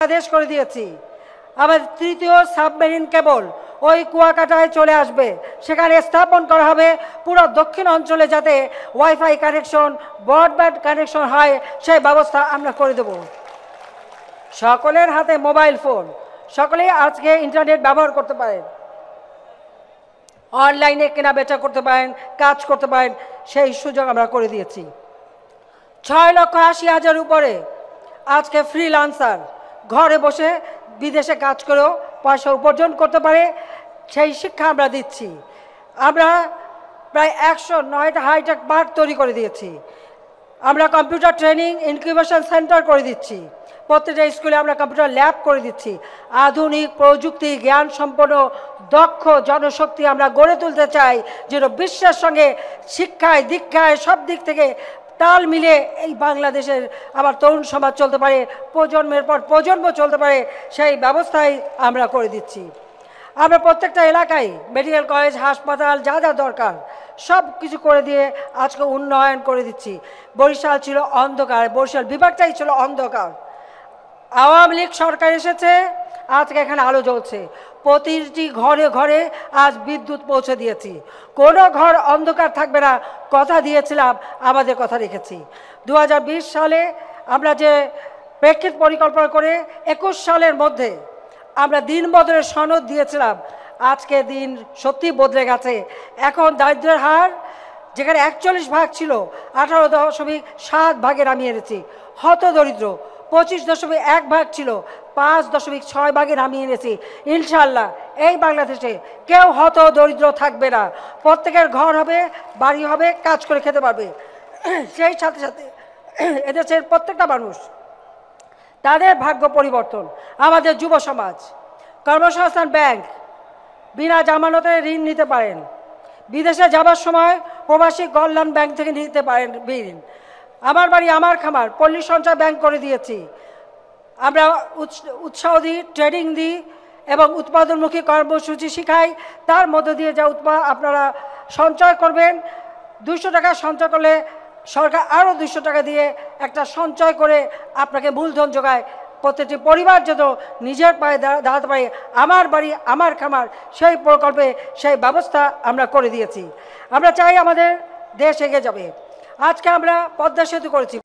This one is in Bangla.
আদেশ করে দিয়েছি। আমাদের তৃতীয় সাবমেরিন কেবল ওই কুয়াকাটায় চলে আসবে, সেখানে স্থাপন করা হবে পুরো দক্ষিণ অঞ্চলে যাতে ওয়াইফাই কানেকশন, ব্রডব্যান্ড কানেকশন হয় সেই ব্যবস্থা আমরা করে দেব। সকলের হাতে মোবাইল ফোন, সকলেই আজকে ইন্টারনেট ব্যবহার করতে পারেন, অনলাইনে কেনা বেচা করতে পারেন, কাজ করতে পারেন, সেই সুযোগ আমরা করে দিয়েছি। 6,80,000 উপরে আজকে ফ্রিল্যান্সার ঘরে বসে বিদেশে কাজ করেও পয়সা উপার্জন করতে পারে, সেই শিক্ষা আমরা দিচ্ছি। আমরা প্রায় 109টা হাইটেক পার্ক তৈরি করে দিয়েছি। আমরা কম্পিউটার ট্রেনিং ইনকিউবেশন সেন্টার করে দিচ্ছি। প্রত্যেকটা স্কুলে আমরা কম্পিউটার ল্যাব করে দিচ্ছি। আধুনিক প্রযুক্তি জ্ঞান সম্পন্ন দক্ষ জনশক্তি আমরা গড়ে তুলতে চাই, যেন বিশ্বের সঙ্গে শিক্ষায় দীক্ষায় সব দিক থেকে তাল মিলে এই বাংলাদেশের আবার তরুণ সমাজ চলতে পারে, প্রজন্মের পর প্রজন্ম চলতে পারে, সেই ব্যবস্থাই আমরা করে দিচ্ছি। আমরা প্রত্যেকটা এলাকায় মেডিকেল কলেজ, হাসপাতাল যা যা দরকার সব কিছু করে দিয়ে আজকে উন্নয়ন করে দিচ্ছি। বরিশাল ছিল অন্ধকার, বরিশাল বিভাগটাই ছিল অন্ধকার। আওয়ামী লীগ সরকার এসেছে, আজকে এখানে আলো জ্বলছে। প্রতিটি ঘরে ঘরে আজ বিদ্যুৎ পৌঁছে দিয়েছি। কোনো ঘর অন্ধকার থাকবে না, কথা দিয়েছিলাম, আমাদের কথা রেখেছি। 2020 সালে আমরা যে প্রেক্ষিত পরিকল্পনা করে 21 সালের মধ্যে আমরা দিন বদলের সনদ দিয়েছিলাম, আজকে দিন সত্যি বদলে গেছে। এখন দারিদ্র্যের হার যেখানে 41 ভাগ ছিল 18.7 ভাগে নামিয়ে এনেছি। হত দরিদ্র 25.1 ভাগ ছিল 5.6 ভাগে নামিয়ে এনেছি। ইনশাআল্লাহ এই বাংলাদেশে কেউ হত দরিদ্র থাকবে না, প্রত্যেকের ঘর হবে, বাড়ি হবে, কাজ করে খেতে পারবে। সেই সাথে সাথে এদেশের প্রত্যেকটা মানুষ তাদের ভাগ্য পরিবর্তন। আমাদের যুব সমাজ কর্মসংস্থান ব্যাংক বিনা জামানতে ঋণ নিতে পারেন। বিদেশে যাবার সময় প্রবাসী কল্যাণ ব্যাংক থেকে নিতে পারেন ঋণ। আমার বাড়ি আমার খামার পল্লী সঞ্চয় ব্যাংক করে দিয়েছি। আমরা উৎসাহ দিই, ট্রেনিং দিই এবং উৎপাদনমুখী কর্মসূচি শিখাই। তার মধ্য দিয়ে যা আপনারা সঞ্চয় করবেন, 200 টাকা সঞ্চয় করলে সরকার আরও 200 টাকা দিয়ে একটা সঞ্চয় করে আপনাকে মূলধন যোগায়। প্রত্যেকটি পরিবার যেন নিজের পায়ে দাঁড়াতে পারে, আমার বাড়ি আমার খামার সেই প্রকল্পে সেই ব্যবস্থা আমরা করে দিয়েছি। আমরা চাই আমাদের দেশ এগিয়ে যাবে। আজকে আমরা পদ্মা সেতু করেছি।